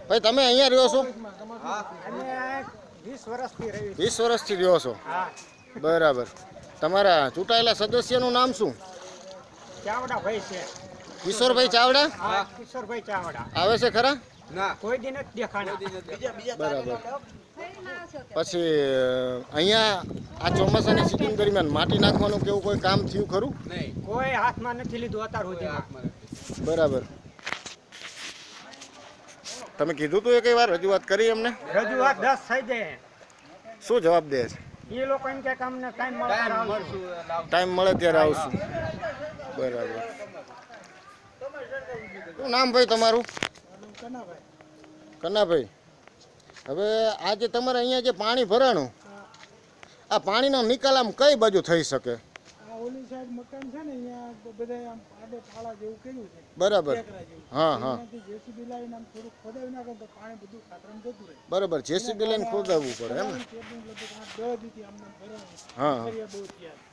ભાઈ તમે અહીંયા રહ્યો છો? હા, અમે 20 વર્ષથી રહી 20 વર્ષથી રહ્યો છો? હા. બરાબર. તમારા ચૂંટાયેલા સદસ્યનું નામ શું? ચાવડા ભાઈ છે. કિશોરભાઈ ચાવડા હા, કિશોરભાઈ ચાવડા. આવે છે ખરા? ના, કોઈ દી નથી દેખાણા. બરાબર. પછી અહીંયા આ ચોમાસાની સિઝન દરમિયાન માટી નાખવાનું કેવું કોઈ કામ થયું ખરું? નહીં, કોઈ હાથમાં નથી લીધું અત્યાર સુધીમાં. બરાબર. તમે કીધું તું એક વાર રજૂઆત કરી એમને? રજૂઆત 10 થઈ જાય. શું જવાબ દે છે? એ લોકો એમ કે અમને ટાઈમ મળે ટાઈમ મળે ત્યારે આવશું. બરાબર. શું નામ ભાઈ તમારું? કન્નાભાઈ. હવે આ જે તમારે અહીંયા જે પાણી ભરાણું, આ પાણીનો નિકાલ આમ કઈ બાજુ થઈ શકે? ઓલી સાઈડ મકાન છે ને અહીંયા બધા આમ આડે થાળા જેવું કર્યું છે. બરાબર. હા હા. જેસીબી લાવીને આમ થોડુંક ખોદાવી નાખે તો પાણી બધું ખાતરામાં જતું રહે. બરાબર. જેસીબી લઈને ખોદાવવું પડે એમ ને? હા.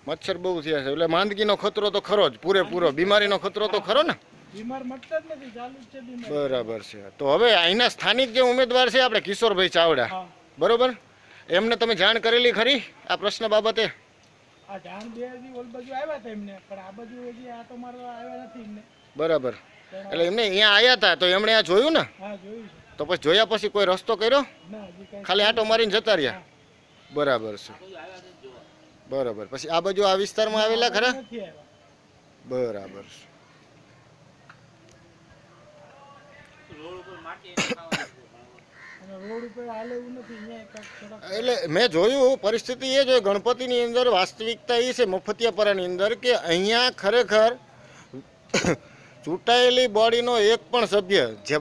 મચ્છર બહુ થયા છે એટલે માંદગીનો ખતરો તો ખરો જ, પૂરેપૂરો. બીમારીનો ખતરો તો ખરો ને? બીમાર મટતા જ નથી, ચાલુ જ છે બીમાર. બરાબર છે. તો હવે અહીંના સ્થાનિક જે ઉમેદવાર છે આપણે કિશોરભાઈ ચાવડા, બરોબર, એમને તમે જાણ કરેલી ખરી આ પ્રશ્ન બાબતે? આ જાણ બે હજી ઓલ બાજુ આવ્યા હતા એમને, પણ આ બાજુ હજી આ તો મારવા આવ્યા નથી એમને. બરાબર. એટલે એમને અહીંયા આવ્યા હતા તો એમણે આ જોયું ને? હા, જોયું છે. તો પછી જોયા પછી કોઈ રસ્તો કર્યો? ના, હજી કઈ ખાલી આંટો મારીને જતા રહ્યા? બરાબર છે. બરાબર. પછી આ બાજુ આ વિસ્તારમાં આવેલા ખરા? નથી આવ્યા. બરાબર. રોડ ઉપર હાલે એવું નથી અહીંયા થોડા. એટલે મેં જોયું પરિસ્થિતિ એ જ હોય ગણપતિની અંદર, વાસ્તવિકતા એ છે મફતિયાપરાની અંદર કે અહીંયા ખરેખર ચૂંટાયેલી બોડીનો એક પણ સભ્ય, જે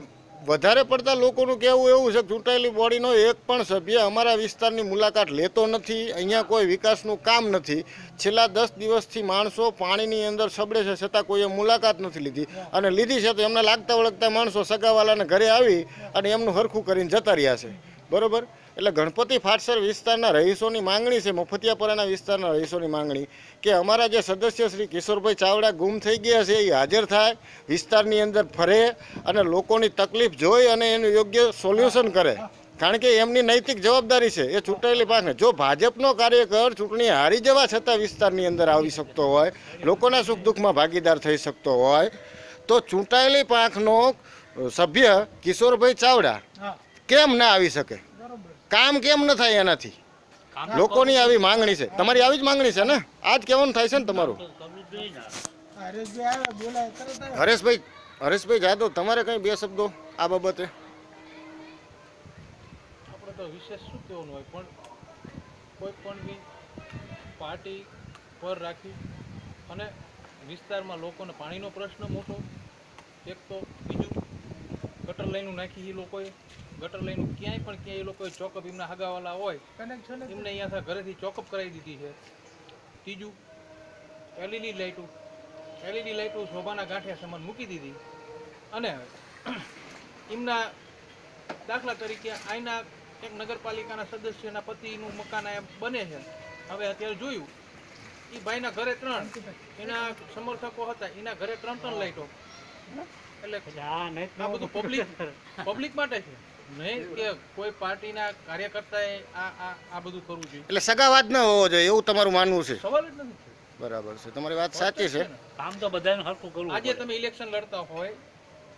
વધારે પડતા લોકોનું કહેવું એવું છે કે ચૂંટાયેલી બોડીનો એક પણ સભ્ય અમારા વિસ્તારની મુલાકાત લેતો નથી. અહીંયા કોઈ વિકાસનું કામ નથી. છેલ્લા 10 દિવસથી માણસો પાણીની અંદર સબડે છે છતાં કોઈએ મુલાકાત નથી લીધી, અને લીધી છે તો એમને લાગતા વળગતા માણસો સગાવાલાને ઘરે આવી અને એમનું હરખું કરીને જતા રહ્યા છે. બરાબર. એટલે ગણપતિ ફાટસર વિસ્તારના રહીશોની માંગણી છે, મફતિયાપરાના વિસ્તારના રહીશોની માંગણી કે અમારા જે સદસ્ય શ્રી કિશોરભાઈ ચાવડા ગુમ થઈ ગયા છે એ હાજર થાય, વિસ્તારની અંદર ફરે અને લોકોની તકલીફ જોઈ અને એનું યોગ્ય સોલ્યુશન કરે. કારણ કે એમની નૈતિક જવાબદારી છે એ ચૂંટાયેલી પાંખને. જો ભાજપનો કાર્યકર ચૂંટણી હારી જવા છતાં વિસ્તારની અંદર આવી શકતો હોય, લોકોના સુખ દુઃખમાં ભાગીદાર થઈ શકતો હોય, તો ચૂંટાયેલી પાંખનો સભ્ય કિશોરભાઈ ચાવડા કેમ ના આવી શકે? કામ કેમ ન થાય એનાથી? લોકોની આવી માંગણી છે. તમારી આવી જ માંગણી છે ને? આજ કહેવાનું થાય છે ને તમારું? હરેશભાઈ જાદવ, તમારે કઈ બે શબ્દો આ બાબતે? આપણે તો વિશેષ શું કહેવાનું હોય, પણ કોઈ પણ બી પાર્ટી પર રાખી અને વિસ્તારમાં લોકોને પાણીનો પ્રશ્ન મોટો, એક તો બીજું ગટર લાઈનું નાખી એ લોકોએ, ગટર લાઈનું ક્યાંય પણ ક્યાંય એ લોકોએ ચોકઅપ એમના હગાવાલા હોય એમને અહીંયા ઘરેથી ચોકઅપ કરાવી દીધી છે. ત્રીજું એલઈડી લાઇટો શોભાના ગાંઠિયા સમાન મૂકી દીધી, અને એમના દાખલા તરીકે અહીંના એક નગરપાલિકાના સદસ્યના પતિનું મકાન બને છે. હવે અત્યારે જોયું એ ભાઈના ઘરે 3, એના સમર્થકો હતા એના ઘરે 3 લાઇટો. એટલે આ બધું પબ્લિક માટે છે, નહીં કે કોઈ પાર્ટીના કાર્યકર્તાએ આ બધું કરવું જોઈએ. એટલે સગાવાદ ન હોવો જોઈએ એવું તમારું માનવું છે? સવાલ જ નથી. બરાબર છે, તમારી વાત સાચી છે. કામ તો બધાને હરખું કરવું. આજે તમે ઇલેક્શન લડતા હોય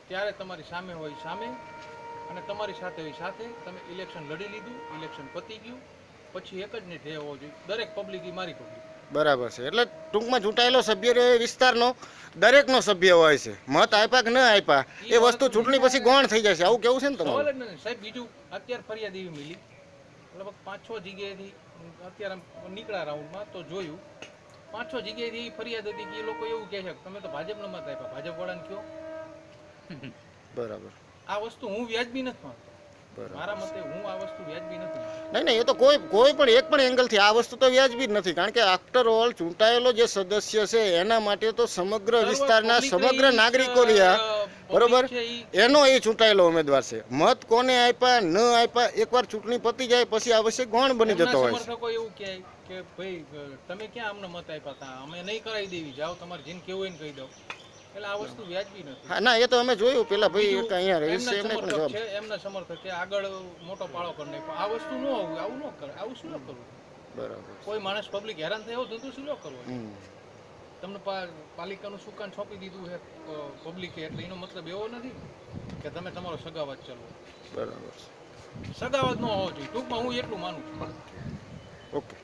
ત્યારે તમારી સામે હોય સામે અને તમારી સાથે હોય સાથે. તમે ઇલેક્શન લડી લીધું, ઇલેક્શન પતી ગયું, પછી એક જ ને ધ્યેય હોવો જોઈએ, દરેક પબ્લિક એ મારી પબ્લિક. બરાબર છે. એટલે ટૂંકમાં ચૂંટાયેલો સભ્ય વિસ્તારનો દરેકનો સભ્ય હોય છે. મત આપ્યા કે ન આપ્યા એ વસ્તુ ચૂંટણી પછી ગૌણ થઈ જાય છે, આવું કેવું છે ને તમારું? સવાલ જ નથી સાહેબ. બીજું અત્યારે ફરિયાદ એવી મિલી, લગભગ 5-6 જગ્યાએથી અત્યારે નીકળ્યા રાઉન્ડમાં તો જોયું 5-6 જગ્યાએથી ફરિયાદ હતી કે એ લોકો એવું કહે છે કે તમે તો ભાજપનો મત આપ્યા, ભાજપ વાળાને કયો. બરાબર. આ વસ્તુ હું વ્યાજબી નથી માનતો. મારા મતે હું આ વસ્તુ વ્યાજબી નથી. નહીં, એ તો કોઈ પણ એક પણ એંગલથી આ વસ્તુ તો વ્યાજબી જ નથી. કારણ કે આફ્ટર ઓલ ચૂંટાયેલો જે સદસ્ય છે એના માટે તો સમગ્ર વિસ્તારના સમગ્ર નાગરિકો રહ્યા, બરોબર, એનો એ ચૂંટાયેલો ઉમેદવાર છે. મત કોને આપ્યા ન આપ્યા એકવાર ચૂંટણી પતી જાય પછી અવશ્ય ગૌણ બની જતો હોય છે. સમર્થકો એવું કહે કે ભાઈ તમે ક્યાં અમને મત આપ્યા હતા, અમે નહીં કરાવી દેવી, જાઓ તમારે જેને કેવું હોય ને કહી દો. એટલે આ વસ્તુ વ્યાજબી નથી. હા ના એ તો અમે જોયું પેલા ભાઈ બીજું, એક અહીંયા રહે એમના છે એમને પણ સમર્થક જવાબ છે, એમના સમર્થક કે આગળ મોટો પાળો કરી નાખ્યો. આ વસ્તુ ન હોવું, આવું ન કરે, આવું શું ન કરવું. બરાબર કોઈ માણસ પબ્લિક હેરાન થાય એવો ધંધો શું ન કરવો. હમ તમને પાલિકાનું સુકાન સોંપી દીધું છે પબ્લિકે, એટલે એનો મતલબ એવો નથી કે તમે તમારો સગાવાદ ચાલો. બરાબર સગાવાદ ન હોવો જોઈએ ટૂંકમાં, હું એટલું માનું છું. ઓકે